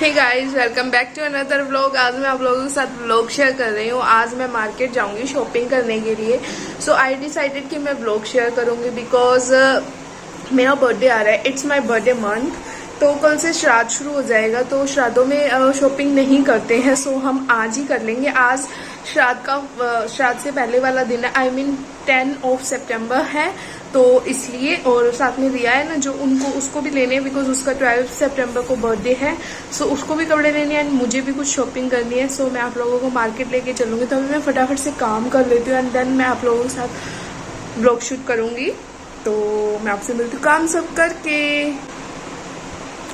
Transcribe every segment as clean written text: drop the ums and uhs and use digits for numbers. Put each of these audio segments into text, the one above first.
Hey guys, welcome back to another vlog. आज मैं आप लोगों के साथ व्लॉग शेयर कर रही हूँ। आज मैं मार्केट जाऊंगी शॉपिंग करने के लिए। सो आई डिसाइडेड कि मैं व्लॉग शेयर करूंगी बिकॉज मेरा बर्थडे आ रहा है। It's my birthday month. तो कल से श्राद्ध शुरू हो जाएगा, तो श्राद्धों में शॉपिंग नहीं करते हैं। सो हम आज ही कर लेंगे। आज श्राद्ध से पहले वाला दिन है, आई मीन 10 सितंबर है, तो इसलिए। और साथ में रिया है ना, जो उसको भी लेने हैं बिकॉज उसका 12 सितंबर को बर्थडे है। सो उसको भी कपड़े लेने हैं एंड मुझे भी कुछ शॉपिंग करनी है। सो मैं आप लोगों को मार्केट लेके चलूंगी। तो अभी मैं फटाफट से काम कर लेती हूँ एंड देन मैं आप लोगों के साथ व्लॉग शूट करूंगी। तो मैं आपसे मिलती हूँ काम सब करके।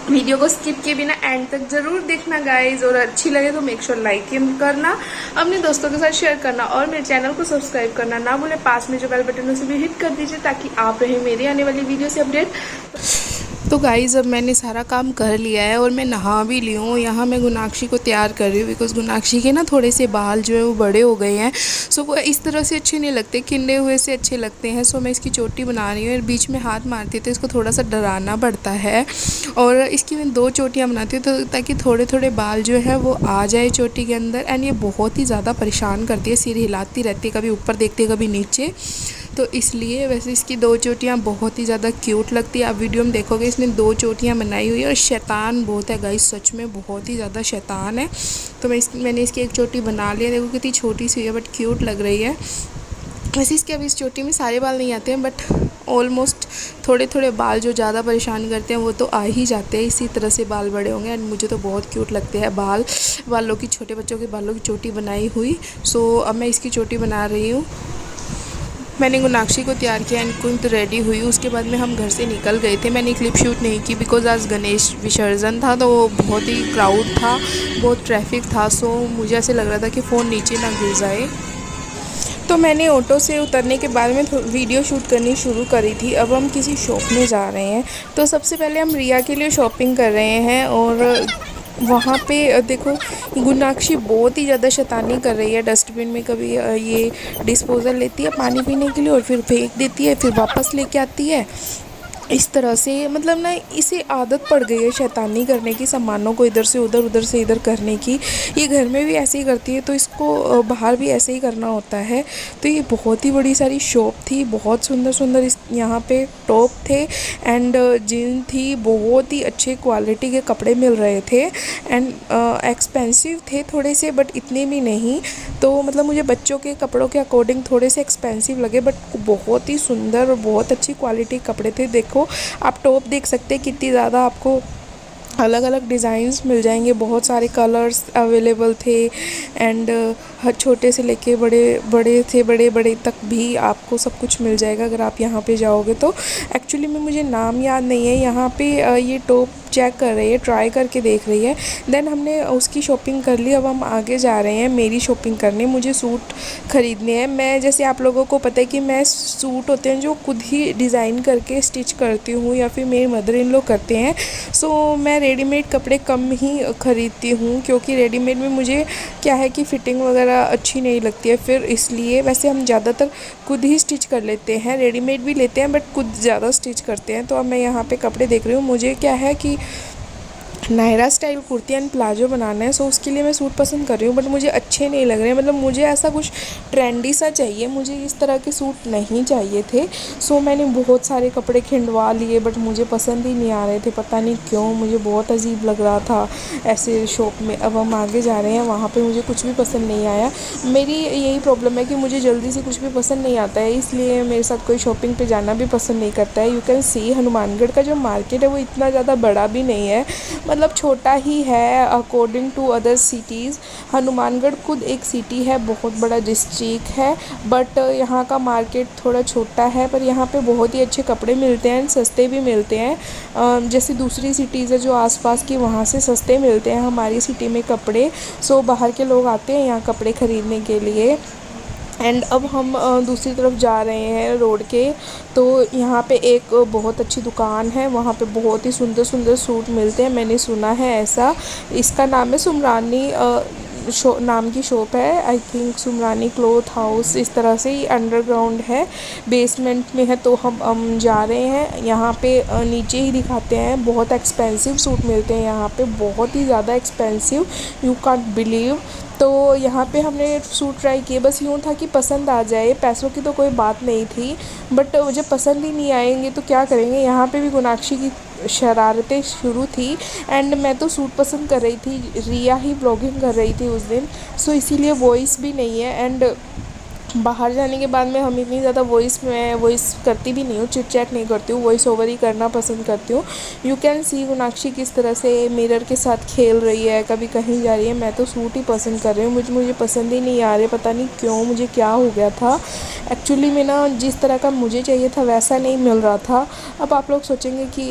वीडियो को स्किप किए बिना एंड तक जरूर देखना गाइज, और अच्छी लगे तो मेक श्योर लाइक करना, अपने दोस्तों के साथ शेयर करना और मेरे चैनल को सब्सक्राइब करना ना भूले। पास में जो बेल बटन है उसे भी हिट कर दीजिए ताकि आप रहे मेरी आने वाली वीडियो से अपडेट। तो गाइज़ अब मैंने सारा काम कर लिया है और मैं नहा भी ली हूँ। यहाँ मैं गुनाक्षी को तैयार कर रही हूँ बिकॉज गुनाक्षी के ना थोड़े से बाल जो है वो बड़े हो गए हैं। सो वो इस तरह से अच्छे नहीं लगते, खिंडे हुए से अच्छे लगते हैं। सो मैं इसकी चोटी बना रही हूँ और बीच में हाथ मारती हूँ तो इसको थोड़ा सा डराना पड़ता है। और इसकी मैं 2 चोटियाँ बनाती हूँ तो ताकि थोड़े थोड़े बाल जो है वो आ जाए चोटी के अंदर। एंड ये बहुत ही ज़्यादा परेशान करती है, सिर हिलाती रहती है, कभी ऊपर देखती है कभी नीचे। तो इसलिए वैसे इसकी 2 चोटियाँ बहुत ही ज़्यादा क्यूट लगती है। आप वीडियो में देखोगे इसने 2 चोटियाँ बनाई हुई है और शैतान बहुत है गाइस, सच में बहुत ही ज़्यादा शैतान है। तो मैंने इसकी 1 चोटी बना लिया। देखो कितनी छोटी सी है बट क्यूट लग रही है। वैसे इसके अभी इस चोटी में सारे बाल नहीं आते हैं बट ऑलमोस्ट थोड़े थोड़े बाल जो ज़्यादा परेशान करते हैं वो तो आ ही जाते हैं। इसी तरह से बाल बड़े होंगे एंड मुझे तो बहुत क्यूट लगते हैं बालों की, छोटे बच्चों के बालों की चोटी बनाई हुई। सो अब मैं इसकी चोटी बना रही हूँ। मैंने गुनाक्षी को तैयार किया एंड कुंत रेडी हुई। उसके बाद में हम घर से निकल गए थे। मैंने क्लिप शूट नहीं की बिकॉज आज गणेश विसर्जन था, तो बहुत ही क्राउड था, बहुत ट्रैफिक था। सो मुझे ऐसे लग रहा था कि फ़ोन नीचे ना गिर जाए। तो मैंने ऑटो से उतरने के बाद में वीडियो शूट करनी शुरू करी थी। अब हम किसी शॉप में जा रहे हैं। तो सबसे पहले हम रिया के लिए शॉपिंग कर रहे हैं और वहाँ पे देखो गुनाक्षी बहुत ही ज़्यादा शैतानी कर रही है। डस्टबिन में कभी ये डिस्पोज़ल लेती है पानी पीने के लिए और फिर फेंक देती है, फिर वापस लेके आती है। इस तरह से मतलब ना इसे आदत पड़ गई है शैतानी करने की, सामानों को इधर से उधर, उधर से इधर करने की। ये घर में भी ऐसे ही करती है तो इसको बाहर भी ऐसे ही करना होता है। तो ये बहुत ही बड़ी सारी शॉप थी, बहुत सुंदर सुंदर यहाँ पे टॉप थे एंड जीन थी। बहुत ही अच्छे क्वालिटी के कपड़े मिल रहे थे एंड एक्सपेंसिव थे थोड़े से बट इतने भी नहीं। तो मतलब मुझे बच्चों के कपड़ों के अकॉर्डिंग थोड़े से एक्सपेंसिव लगे बट बहुत ही सुंदर और बहुत अच्छी क्वालिटी के कपड़े थे। देखो आप टॉप देख सकते हैं कितनी ज़्यादा आपको अलग अलग डिज़ाइंस मिल जाएंगे, बहुत सारे कलर्स अवेलेबल थे एंड हर छोटे से लेके बड़े बड़े तक भी आपको सब कुछ मिल जाएगा अगर आप यहाँ पे जाओगे तो। एक्चुअली में मुझे नाम याद नहीं है। यहाँ पे ये टॉप चेक कर रही है, ट्राई करके देख रही है। देन हमने उसकी शॉपिंग कर ली। अब हम आगे जा रहे हैं मेरी शॉपिंग करने। मुझे सूट ख़रीदने हैं। मैं जैसे आप लोगों को पता है कि मैं सूट होते हैं जो खुद ही डिज़ाइन करके स्टिच करती हूँ या फिर मेरी मदर इन लॉ करते हैं। सो मैं रेडीमेड कपड़े कम ही ख़रीदती हूँ क्योंकि रेडीमेड में मुझे क्या है कि फ़िटिंग वगैरह अच्छी नहीं लगती है, फिर इसलिए वैसे हम ज़्यादातर खुद ही स्टिच कर लेते हैं। रेडीमेड भी लेते हैं बट खुद ज़्यादा स्टिच करते हैं। तो अब मैं यहाँ पे कपड़े देख रही हूँ। मुझे क्या है कि Naira style kurti and palazzo बनाना है। सो उसके लिए मैं सूट पसंद कर रही हूँ बट मुझे अच्छे नहीं लग रहे। मतलब मुझे ऐसा कुछ ट्रेंडी सा चाहिए, मुझे इस तरह के सूट नहीं चाहिए थे। सो मैंने बहुत सारे कपड़े खिंडवा लिए बट मुझे पसंद ही नहीं आ रहे थे, पता नहीं क्यों। मुझे बहुत अजीब लग रहा था ऐसे शॉप में। अब हम आगे जा रहे हैं, वहाँ पर मुझे कुछ भी पसंद नहीं आया। मेरी यही प्रॉब्लम है कि मुझे जल्दी से कुछ भी पसंद नहीं आता है, इसलिए मेरे साथ कोई शॉपिंग पर जाना भी पसंद नहीं करता है। यू कैन सी हनुमानगढ़ का जो मार्केट है वो इतना ज़्यादा बड़ा भी नहीं है, मतलब छोटा ही है according to other cities. Hanumangarh खुद एक सिटी है, बहुत बड़ा डिस्ट्रिक्ट है बट यहाँ का मार्केट थोड़ा छोटा है। पर यहाँ पे बहुत ही अच्छे कपड़े मिलते हैं, सस्ते भी मिलते हैं। जैसे दूसरी सिटीज़ है जो आसपास की, वहाँ से सस्ते मिलते हैं हमारी सिटी में कपड़े। सो बाहर के लोग आते हैं यहाँ कपड़े ख़रीदने के लिए। एंड अब हम दूसरी तरफ जा रहे हैं रोड के। तो यहाँ पे एक बहुत अच्छी दुकान है, वहाँ पे बहुत ही सुंदर सुंदर सूट मिलते हैं। मैंने सुना है ऐसा, इसका नाम है सुमरानी नाम की शॉप है, आई थिंक सुमरानी क्लॉथ हाउस, इस तरह से ही अंडरग्राउंड है, बेसमेंट में है। तो हम जा रहे हैं यहाँ पे। नीचे ही दिखाते हैं, बहुत एक्सपेंसिव सूट मिलते हैं यहाँ पे, बहुत ही ज़्यादा एक्सपेंसिव, यू कांट बिलीव। तो यहाँ पे हमने सूट ट्राई किए, बस यूँ था कि पसंद आ जाए, पैसों की तो कोई बात नहीं थी, बट जब पसंद ही नहीं आएंगे तो क्या करेंगे। यहाँ पे भी गुनाक्षी की शरारतें शुरू थी, एंड मैं तो सूट पसंद कर रही थी, रिया ही ब्लॉगिंग कर रही थी उस दिन, सो इसीलिए वॉइस भी नहीं है। एंड बाहर जाने के बाद में हम इतनी ज़्यादा मैं वॉइस करती भी नहीं हूँ, चिट चैट नहीं करती हूँ, वॉइस ओवर ही करना पसंद करती हूँ। यू कैन सी गुनाक्षी किस तरह से मिरर के साथ खेल रही है, कभी कहीं जा रही है। मैं तो सूट ही पसंद कर रही हूँ, मुझे पसंद ही नहीं आ रहे, पता नहीं क्यों, मुझे क्या हो गया था। एक्चुअली में ना जिस तरह का मुझे चाहिए था वैसा नहीं मिल रहा था। अब आप लोग सोचेंगे कि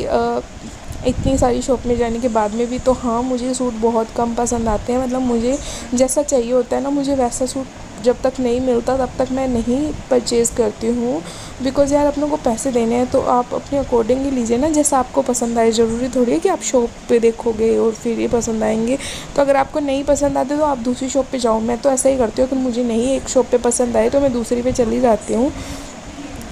इतनी सारी शॉप में जाने के बाद में भी तो हाँ, मुझे सूट बहुत कम पसंद आते हैं, मतलब मुझे जैसा चाहिए होता है ना, मुझे वैसा सूट जब तक नहीं मिलता तब तक मैं नहीं परचेज़ करती हूँ। बिकॉज़ यार अपनों को पैसे देने हैं तो आप अपने अकॉर्डिंग ही लीजिए ना, जैसा आपको पसंद आए। ज़रूरी थोड़ी है कि आप शॉप पे देखोगे और फिर ये पसंद आएंगे। तो अगर आपको नहीं पसंद आते तो आप दूसरी शॉप पे जाओ, मैं तो ऐसा ही करती हूँ कि मुझे नहीं एक शॉप पे पसंद आए तो मैं दूसरी पे चली जाती हूँ।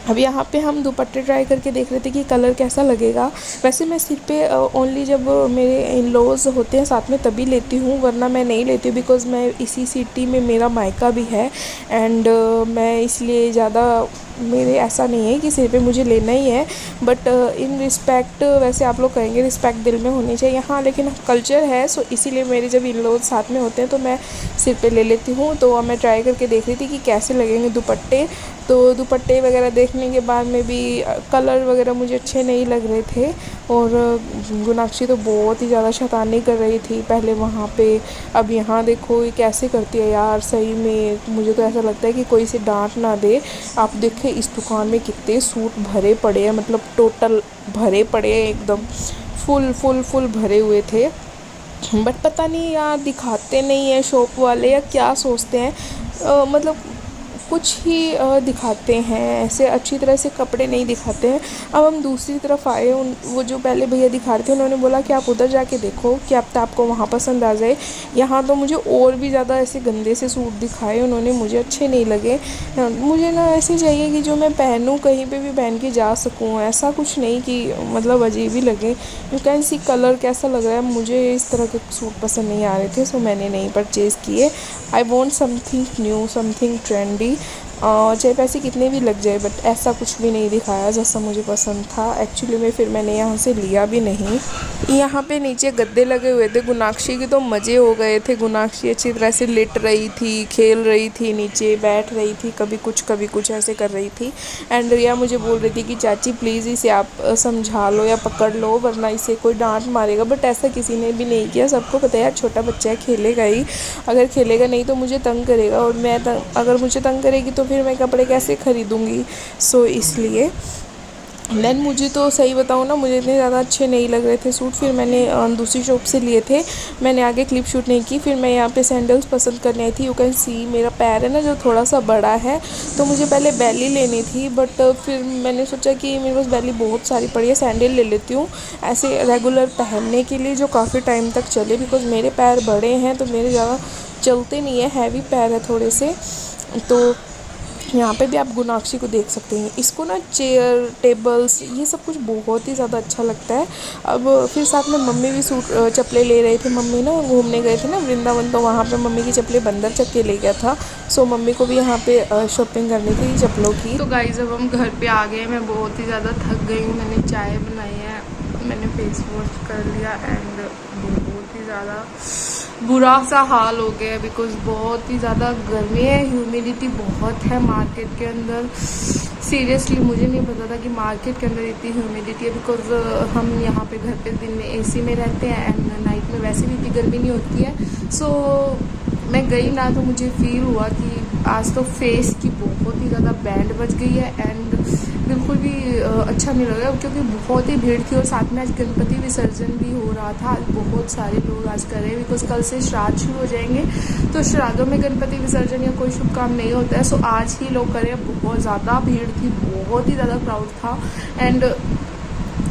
अब यहाँ पे हम दुपट्टे ट्राई करके देख रहे थे कि कलर कैसा लगेगा। वैसे मैं सिर पे ओनली जब मेरे इन लॉज होते हैं साथ में तभी लेती हूँ, वरना मैं नहीं लेती हूँ, बिकॉज़ मैं इसी सिटी में मेरा मायका भी है। एंड मैं इसलिए ज़्यादा, मेरे ऐसा नहीं है कि सिर पे मुझे लेना ही है, बट इन रिस्पेक्ट, वैसे आप लोग कहेंगे रिस्पेक्ट दिल में होनी चाहिए, हाँ, लेकिन कल्चर है, सो इसीलिए मेरे जब इन लॉज साथ में होते हैं तो मैं सिर पे ले लेती हूँ। तो मैं ट्राई करके देख रही थी कि कैसे लगेंगे दुपट्टे। तो दुपट्टे वगैरह देखने के बाद में भी कलर वगैरह मुझे अच्छे नहीं लग रहे थे, और गुनाक्षी तो बहुत ही ज़्यादा शैतानी कर रही थी पहले वहाँ पे। अब यहाँ देखो ये कैसे करती है यार, सही में मुझे तो ऐसा लगता है कि कोई से डांट ना दे। आप देखें इस दुकान में कितने सूट भरे पड़े हैं, मतलब टोटल भरे पड़े हैं, एकदम फुल फुल फुल भरे हुए थे। बट पता नहीं यार, दिखाते नहीं हैं शॉप वाले या क्या सोचते हैं, मतलब कुछ ही दिखाते हैं, ऐसे अच्छी तरह से कपड़े नहीं दिखाते हैं। अब हम दूसरी तरफ आए, वो जो पहले भैया दिखा रहे थे उन्होंने बोला कि आप उधर जाके देखो कि अब तो आपको वहाँ पसंद आ जाए। यहाँ तो मुझे और भी ज़्यादा ऐसे गंदे से सूट दिखाए उन्होंने, मुझे अच्छे नहीं लगे। मुझे ना ऐसे चाहिए कि जो मैं पहनूँ कहीं पे भी पहन के जा सकूँ, ऐसा कुछ नहीं कि मतलब अजीब ही लगे। यू कैन सी कलर कैसा लग रहा है, मुझे इस तरह के सूट पसंद नहीं आ रहे थे, सो मैंने नहीं परचेज़ किए। I want something new, something trendy, चाहे पैसे कितने भी लग जाए, बट ऐसा कुछ भी नहीं दिखाया जैसा मुझे पसंद था एक्चुअली में। फिर मैंने यहाँ से लिया भी नहीं। यहाँ पे नीचे गद्दे लगे हुए थे, गुनाक्षी के तो मज़े हो गए थे। गुनाक्षी अच्छी तरह से लेट रही थी, खेल रही थी, नीचे बैठ रही थी, कभी कुछ ऐसे कर रही थी। एंड रिया मुझे बोल रही थी कि चाची प्लीज़ इसे आप समझा लो या पकड़ लो, वरना इसे कोई डांट मारेगा। बट ऐसा किसी ने भी नहीं किया, सबको पता है यार छोटा बच्चा है, खेलेगा ही, अगर खेलेगा नहीं तो मुझे तंग करेगा, और मैं अगर मुझे तंग करेगी तो फिर मैं कपड़े कैसे ख़रीदूँगी। सो इसलिए देन मुझे तो सही बताऊँ ना, मुझे इतने ज़्यादा अच्छे नहीं लग रहे थे सूट। फिर मैंने दूसरी शॉप से लिए थे, मैंने आगे क्लिप शूट नहीं की। फिर मैं यहाँ पे सैंडल्स पसंद करनी आई थी। यू कैन सी मेरा पैर है ना जो थोड़ा सा बड़ा है, तो मुझे पहले बैली लेनी थी, बट फिर मैंने सोचा कि मेरे पास बैली बहुत सारी पड़ी है, सैंडल ले लेती हूँ ऐसे रेगुलर पहनने के लिए जो काफ़ी टाइम तक चले। बिकॉज़ मेरे पैर बड़े हैं तो मेरे ज़्यादा चलते नहीं है, हैवी पैर है थोड़े से। तो यहाँ पे भी आप गुनाक्षी को देख सकते हैं, इसको ना चेयर टेबल्स ये सब कुछ बहुत ही ज़्यादा अच्छा लगता है। अब फिर साथ में मम्मी भी सूट चप्पलें ले रहे थे, मम्मी ना घूमने गए थे ना वृंदावन, तो वहाँ पे मम्मी की चप्पलें बंदर चक के ले गया था, सो मम्मी को भी यहाँ पे शॉपिंग करनी थी चप्पलों की। तो गाइस अब हम घर पे आ गए, मैं बहुत ही ज़्यादा थक गई हूँ। मैंने चाय बनाई है, मैंने फेस वॉश कर लिया, एंड बहुत ही ज़्यादा बुरा सा हाल हो गया है, बिकॉज़ बहुत ही ज़्यादा गर्मी है, ह्यूमिडिटी बहुत है मार्केट के अंदर। सीरियसली मुझे नहीं पता था कि मार्केट के अंदर इतनी ह्यूमिडिटी है, बिकॉज़ हम यहाँ पे घर पे दिन में एसी में रहते हैं, एंड नाइट में वैसे भी इतनी गर्मी नहीं होती है। सो मैं गई ना तो मुझे फील हुआ कि आज तो फेस की बहुत ही ज़्यादा बैंड बज गई है, एंड बिल्कुल भी अच्छा नहीं लग रहा, क्योंकि बहुत ही भीड़ थी। और साथ में आज गणपति विसर्जन भी हो रहा था, आज बहुत सारे लोग आज कर रहे हैं, बिकॉज कल से श्राद्ध शुरू हो जाएंगे, तो श्राद्धों में गणपति विसर्जन या कोई शुभ काम नहीं होता है। सो आज ही लोग कर रहे हैं, बहुत ज़्यादा भीड़ थी, बहुत ही ज़्यादा क्राउड था। एंड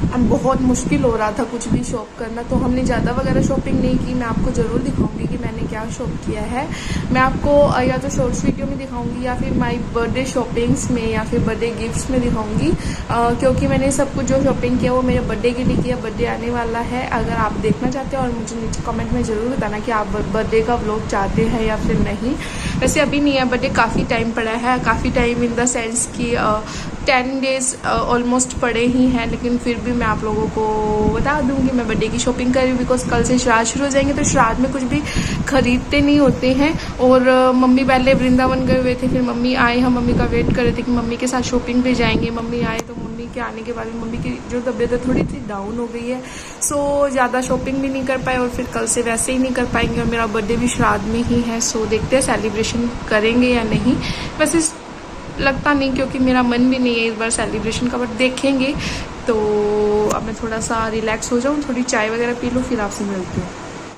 एंड बहुत मुश्किल हो रहा था कुछ भी शॉप करना, तो हमने ज़्यादा वगैरह शॉपिंग नहीं की। मैं आपको ज़रूर दिखाऊंगी कि मैंने क्या शॉप किया है। मैं आपको या तो शॉर्ट्स वीडियो में दिखाऊंगी या फिर माई बर्थडे शॉपिंग्स में या फिर बर्थडे गिफ्ट्स में दिखाऊंगी, क्योंकि मैंने सब कुछ जो शॉपिंग किया वो मेरे बर्थडे के लिए किया। बर्थडे आने वाला है, अगर आप देखना चाहते हैं और मुझे नीचे कमेंट में ज़रूर बताना कि आप बर्थडे का व्लॉग चाहते हैं या फिर नहीं। वैसे अभी नहीं है बर्थडे, काफ़ी टाइम पड़ा है, काफ़ी टाइम इन द सेंस कि 10 डेज़ ऑलमोस्ट पड़े ही हैं, लेकिन फिर भी मैं आप लोगों को बता दूंगी मैं बर्थडे की शॉपिंग कर रही हूँ। बिकॉज कल से श्राद्ध शुरू हो जाएंगे, तो श्राद्ध में कुछ भी खरीदते नहीं होते हैं। और मम्मी पहले वृंदावन गए हुए थे, फिर मम्मी आए, हम मम्मी का वेट कर रहे थे कि मम्मी के साथ शॉपिंग पे जाएंगे। मम्मी आए तो मम्मी के आने के बाद मम्मी की जो तबीयत है थोड़ी सी डाउन हो गई है, सो ज़्यादा शॉपिंग भी नहीं कर पाए और फिर कल से वैसे ही नहीं कर पाएंगे। और मेरा बर्थडे भी श्राद्ध में ही है, सो देखते हैं सेलिब्रेशन करेंगे या नहीं। वैसे लगता नहीं, क्योंकि मेरा मन भी नहीं है इस बार सेलिब्रेशन का, बट देखेंगे। तो अब मैं थोड़ा सा रिलैक्स हो जाऊँ, थोड़ी चाय वगैरह पी लूँ, फिर आपसे मिलती हूँ।